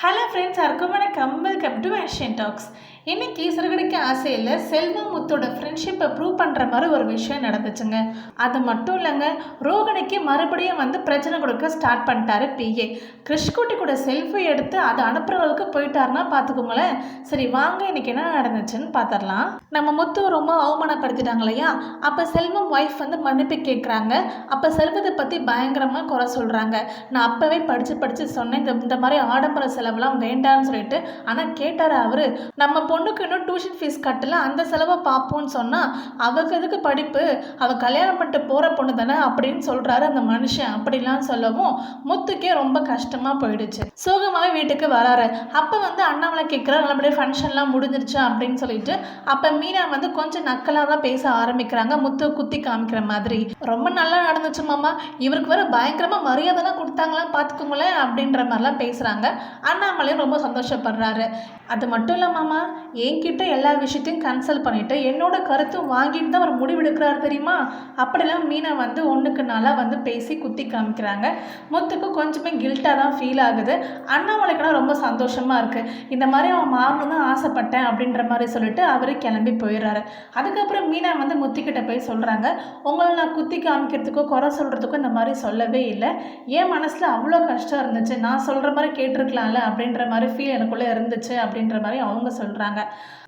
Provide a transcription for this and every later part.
Hello friends, எல்லாருக்கும் வணக்கம். Welcome to Asian Talks. இன்னைக்கு சிறுகடிக்க ஆசையில் செல்வம் முத்தோட ஃப்ரெண்ட்ஷிப்பை ப்ரூவ் பண்ணுற மாதிரி ஒரு விஷயம் நடந்துச்சுங்க. அது மட்டும் இல்லைங்க, ரோகிணிக்கு மறுபடியும் பிரச்சனை கொடுக்க ஸ்டார்ட் பண்ணிட்டாரு பிஏ. கிருஷ்குட்டி கூட செல்ஃபி எடுத்து அதை அனுப்புகிற அளவுக்கு போயிட்டாருன்னா பார்த்துக்கோங்களேன். சரி வாங்க, இன்னைக்கு என்ன நடந்துச்சுன்னு பார்த்துடலாம். நம்ம முத்து ரொம்ப அவமானப்படுத்திட்டாங்க இல்லையா? அப்போ செல்வம் ஒய்ஃப் மன்னிப்பு கேட்குறாங்க. அப்போ செல்வத்தை பற்றி பயங்கரமாக குறை சொல்கிறாங்க. நான் அப்போவே படித்து சொன்னேன், இந்த மாதிரி ஆடம்பர செலவுலாம் வேண்டான்னு சொல்லிட்டு. ஆனால் கேட்டார் அவர், நம்ம பொண்ணுக்கு இன்னும் டியூஷன் ஃபீஸ் கட்டல, அந்த செலவை பார்ப்போம்னு சொன்னால் அவருக்கு எதுக்கு படிப்பு, அவள் கல்யாணம் பண்ணிட்டு போகிற பொண்ணு தானே அப்படின்னு சொல்கிறாரு அந்த மனுஷன். அப்படிலாம் சொல்லவும் முத்துக்கே ரொம்ப கஷ்டமாக போயிடுச்சு. சோகமாகவே வீட்டுக்கு வராரு. அப்போ அண்ணாமலை கேட்குறாரு, நல்லபடியாக ஃபங்க்ஷன்லாம் முடிஞ்சிருச்சு அப்படின்னு சொல்லிட்டு. அப்போ மீனா கொஞ்சம் நக்கலாக தான் பேச ஆரம்பிக்கிறாங்க, முத்து குத்தி காமிக்கிற மாதிரி. ரொம்ப நல்லா நடந்துச்சு மாமா, இவருக்கு வேறு பயங்கரமாக மரியாதைலாம் கொடுத்தாங்களாம் பார்த்துக்கோங்களேன் அப்படின்ற மாதிரிலாம் பேசுகிறாங்க. அண்ணாமலையும் ரொம்ப சந்தோஷப்படுறாரு. அது மட்டும் இல்லை மாமா, என்கிட்ட எல்லா விஷயத்தையும் கன்சல்ட் பண்ணிவிட்டு என்னோட கருத்தும் வாங்கிட்டு தான் அவர் முடிவெடுக்கிறார் தெரியுமா? அப்படிலாம் மீனா ஒன்றுக்கு நாளாக பேசி குத்தி காமிக்கிறாங்க. முத்துக்கு கொஞ்சமே கில்ட்டாக தான் ஃபீல் ஆகுது. அண்ணாமலைக்கெல்லாம் ரொம்ப சந்தோஷமாக இருக்குது. இந்த மாதிரி அவன் மாறணும் தான் ஆசைப்பட்டேன் அப்படின்ற மாதிரி சொல்லிட்டு அவர் கிளம்பி போயிடுறாரு. அதுக்கப்புறம் மீனா முத்துக்கிட்ட போய் சொல்கிறாங்க, உங்களை நான் குத்தி காமிக்கிறதுக்கோ குறை சொல்கிறதுக்கோ இந்த மாதிரி சொல்லவே இல்லை. என் மனசில் அவ்வளோ கஷ்டம் இருந்துச்சு, நான் சொல்கிற மாதிரி கேட்டிருக்கலாம்ல அப்படின்ற மாதிரி ஃபீல் எனக்குள்ளே இருந்துச்சு அப்படின்ற மாதிரி அவங்க சொல்கிறாங்க.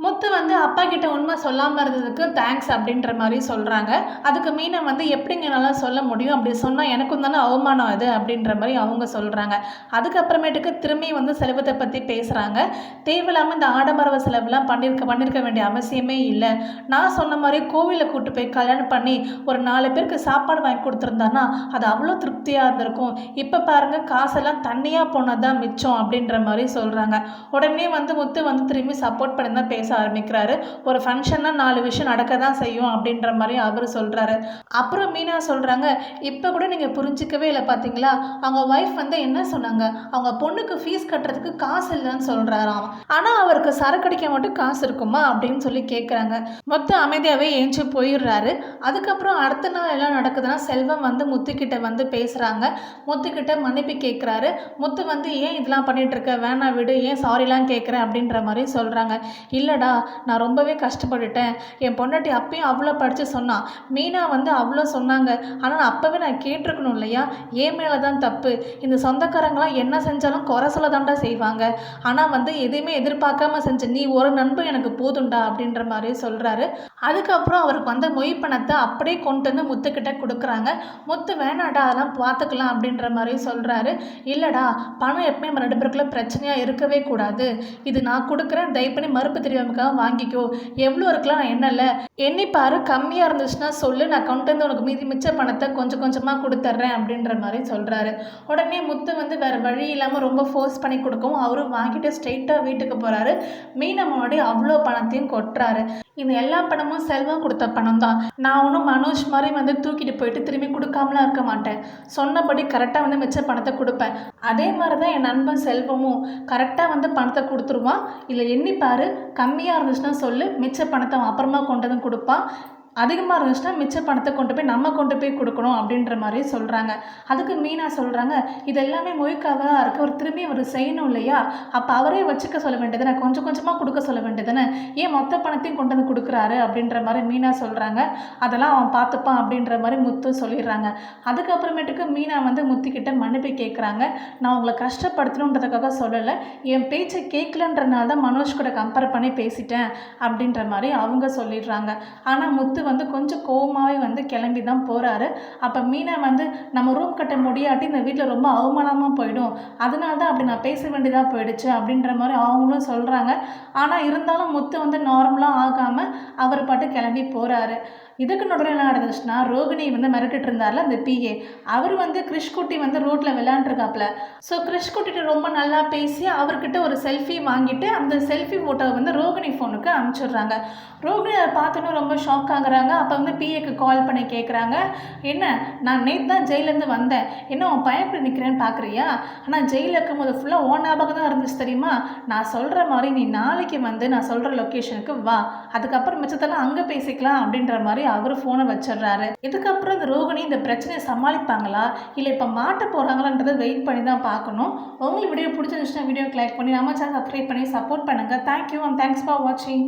முத்து அப்பா கிட்ட உண்மை சொல்லாமல் இருந்ததுக்கு தேங்க்ஸ் அப்படின்ற மாதிரி சொல்கிறாங்க. அதுக்கு மீனா எப்படிங்க நல்லா சொல்ல முடியும், அப்படி சொன்னால் எனக்கும் தானே அவமானம் அது அப்படின்ற மாதிரி அவங்க சொல்கிறாங்க. அதுக்கப்புறமேட்டுக்கு திரும்பி செலவத்தை பற்றி பேசுகிறாங்க. தேவையில்லாமல் இந்த ஆடம்பர செலவுலாம் பண்ணியிருக்க வேண்டிய அவசியமே இல்லை. நான் சொன்ன மாதிரி கோவிலில் கூட்டு போய் கல்யாணம் பண்ணி ஒரு 4 பேருக்கு சாப்பாடு வாங்கி கொடுத்துருந்தானா அது அவ்வளோ திருப்தியாக இருந்திருக்கும். இப்போ பாருங்கள், காசெல்லாம் தண்ணியாக போனதான் மிச்சம் அப்படின்ற மாதிரி சொல்கிறாங்க. உடனே முத்து திரும்பி சப்போர்ட் பண்ணி தான் பேச ஆரம்பிக்கிறாரு. ஒரு ஃபங்க்ஷன்னா 4 விஷயம் நடக்க தான் செய்யும் அப்படின்ற மாதிரி அவர் சொல்கிறாரு. அப்புறம் மீனா சொல்கிறாங்க, இப்போ கூட நீங்கள் புரிஞ்சிக்கவே இல்லை பார்த்தீங்களா, அவங்க ஒய்ஃப் என்ன சொன்னாங்க, அவங்க பொண்ணுக்கு ஃபீஸ் கட்டுறதுக்கு காசு இல்லைன்னு சொல்கிறாராம். ஆனால் அவருக்கு சரக்கடிக்க மட்டும் காசு இருக்குமா அப்படின்னு சொல்லி கேட்குறாங்க. மொத்தம் அமைதியாகவே ஏஞ்சி போயிடுறாரு. அதுக்கப்புறம் அடுத்த நாள் எல்லாம் நடக்குதுன்னா செல்வம் முத்துக்கிட்ட பேசுகிறாங்க. முத்துக்கிட்ட மன்னிப்பு கேட்குறாரு. முத்து ஏன் இதெல்லாம் பண்ணிட்டு இருக்க, வேணா விடு, ஏன் சாரிலாம் கேட்குறேன் அப்படின்ற மாதிரி சொல்கிறாங்க. இல்லைடா, நான் ரொம்பவே கஷ்டப்பட்டுட்டேன். என் பொண்டாட்டி அப்பயும் அவ்வளோ படித்து சொன்னான், மீனா அவ்வளோ சொன்னாங்க. ஆனால் அப்போவே நான் கேட்டிருக்கணும் இல்லையா, ஏன் மேலே தான் தப்பு. இந்த சொந்தக்காரங்களாம் என்ன செஞ்சாலும் குறை சொல்ல தாண்டா செய்வாங்க. ஆனால் எதையுமே எதிர்பார்க்காம செஞ்ச நீ ஒரு நண்பு எனக்கு போதுண்டா அப்படின்ற மாதிரி சொல்கிறாரு. அதுக்கப்புறம் அவருக்கு மொய் பணத்தை அப்படியே கொண்டு முத்துக்கிட்ட கொடுக்குறாங்க. முத்து வேணாடா, அதெல்லாம் பார்த்துக்கலாம் அப்படின்ற மாதிரி சொல்கிறாரு. இல்லைடா, பணம் எப்பவுமே நம்ம 2 பேருக்குள்ள பிரச்சனையாக இருக்கவே கூடாது. இது நான் கொடுக்குறேன், தயவு பண்ணி மறுப்பு தெரியாமக்காக வாங்கிக்கோ. எவ்வளோ இருக்கலாம், நான் என்னல எண்ணிப்பாரு, கம்மியாக இருந்துச்சுன்னா சொல்லு, நான் கொண்டு உனக்கு மிச்ச பணத்தை கொஞ்சம் கொஞ்சமாக கொடுத்துட்றேன் அப்படின்ற மாதிரி சொல்கிறாரு. உடனே முத்து வேறு வழி இல்லாமல் ரொம்ப ஃபோர்ஸ் பண்ணி கொடுக்கவும் அவரும் வாங்கிட்டு ஸ்ட்ரெயிட்டாக வீட்டுக்கு போகிறாரு. மீனா முன்னாடி அவ்வளோ பணத்தையும் கொட்டுறாரு. இந்த எல்லா பணமும் செல்வம் கொடுத்த பணம் தான். நான் ஒன்றும் மனோஜ் மாதிரி தூக்கிட்டு போயிட்டு திரும்பி கொடுக்காமலாம் இருக்க மாட்டேன். சொன்னபடி கரெக்டாக மிச்ச பணத்தை கொடுப்பேன். அதே மாதிரி தான் என் நண்பன் செல்வமும் கரெக்டாக பணத்தை கொடுத்துருவான். இதில் எண்ணிப்பாரு, கம்மியாக இருந்துச்சுன்னா சொல்லு, மிச்ச பணத்தை அவன் அப்புறமா கொண்டு கொடுப்பான். அதிகமாக இருந்துச்சுன்னா மிச்ச பணத்தை கொண்டு போய் கொடுக்கணும் அப்படின்ற மாதிரி சொல்கிறாங்க. அதுக்கு மீனா சொல்கிறாங்க, இது எல்லாமே மொய்க்காவாக இருக்குது, அவர் திரும்பி அவர் செய்யணும் இல்லையா, அப்போ அவரே வச்சுக்க சொல்ல வேண்டியதுன்னு, கொஞ்சம் கொஞ்சமாக கொடுக்க சொல்ல வேண்டியதுன்னு, ஏன் மொத்த பணத்தையும் கொண்டு கொடுக்குறாரு அப்படின்ற மாதிரி மீனா சொல்கிறாங்க. அதெல்லாம் அவன் பார்த்துப்பான் அப்படின்ற மாதிரி முத்து சொல்லிடுறாங்க. அதுக்கப்புறமேட்டுக்கு மீனா முத்துக்கிட்ட மன்னிப்பு கேட்குறாங்க. நான் உங்களை கஷ்டப்படுத்தணுன்றதுக்காக சொல்லலை, என் பேச்சை கேட்கலன்றனால தான் மனோஜ் கூட கம்பேர் பண்ணி பேசிட்டேன் அப்படின்ற மாதிரி அவங்க சொல்லிடுறாங்க. ஆனால் முத்து கொஞ்சம் கோவமாகவே கிளம்பி தான் போகிறாரு. அப்போ மீனா நம்ம ரூம் கட்ட முடியாட்டி இந்த வீட்டில் ரொம்ப அவமானமாக போயிடும், அதனால தான் அப்படி நான் பேச வேண்டியதாக போயிடுச்சு அப்படின்ற மாதிரி அவங்களும் சொல்கிறாங்க. ஆனால் இருந்தாலும் முத்து நார்மலாக ஆகாமல் அவர் பாட்டு கிளம்பி போகிறாரு. இதுக்கு நடுவில் என்ன நடந்துச்சுன்னா, ரோகிணி மிரட்டிட்டு இருந்தார்ல அந்த பிஏ, அவர் கிருஷ்குட்டி ரோட்டில் விளையாண்டுருக்காப்புல. ஸோ கிருஷ்குட்டிகிட்ட ரொம்ப நல்லா பேசி அவர்கிட்ட ஒரு செல்ஃபி வாங்கிட்டு அந்த செல்ஃபி ஃபோட்டோவை ரோகிணி ஃபோனுக்கு அனுப்பிச்சிடுறாங்க. ரோகிணி அதை பார்த்தோன்னே ரொம்ப ஷாக் ஆகுறாங்க. அப்போ பிஏக்கு கால் பண்ணி கேட்குறாங்க, என்ன நான் நேற்று தான் ஜெயிலேருந்து வந்தேன், என்ன உன் பயப்படி நிற்கிறேன்னு பார்க்குறியா, ஆனால் ஜெயிலில் இருக்கும்போது ஃபுல்லாக ஓன் ஞாபகம் தான் இருந்துச்சு தெரியுமா, நான் சொல்கிற மாதிரி நீ நாளைக்கு நான் சொல்கிற லொக்கேஷனுக்கு வா, அதுக்கப்புறம் மிச்சத்தெல்லாம் அங்கே பேசிக்கலாம் அப்படின்ற மாதிரி அவர் ஃபோனை வச்சிடுறாரு. இதுக்கப்புறம் இந்த ரோகிணி இந்த பிரச்சனையை சமாளிப்பாங்களா இல்லை இப்போ மாட்ட போகிறாங்களான்றதை வெயிட் பண்ணி தான் பார்க்கணும். உங்களுக்கு வீடியோ பிடிச்சிருந்துச்சுன்னா வீடியோக்கு லைக் பண்ணி நம்ம சேனல் சப்ஸ்கிரைப் பண்ணி சப்போர்ட் பண்ணுங்கள். தேங்க்யூ அண்ட் தேங்க்ஸ் ஃபார் வாட்சிங்.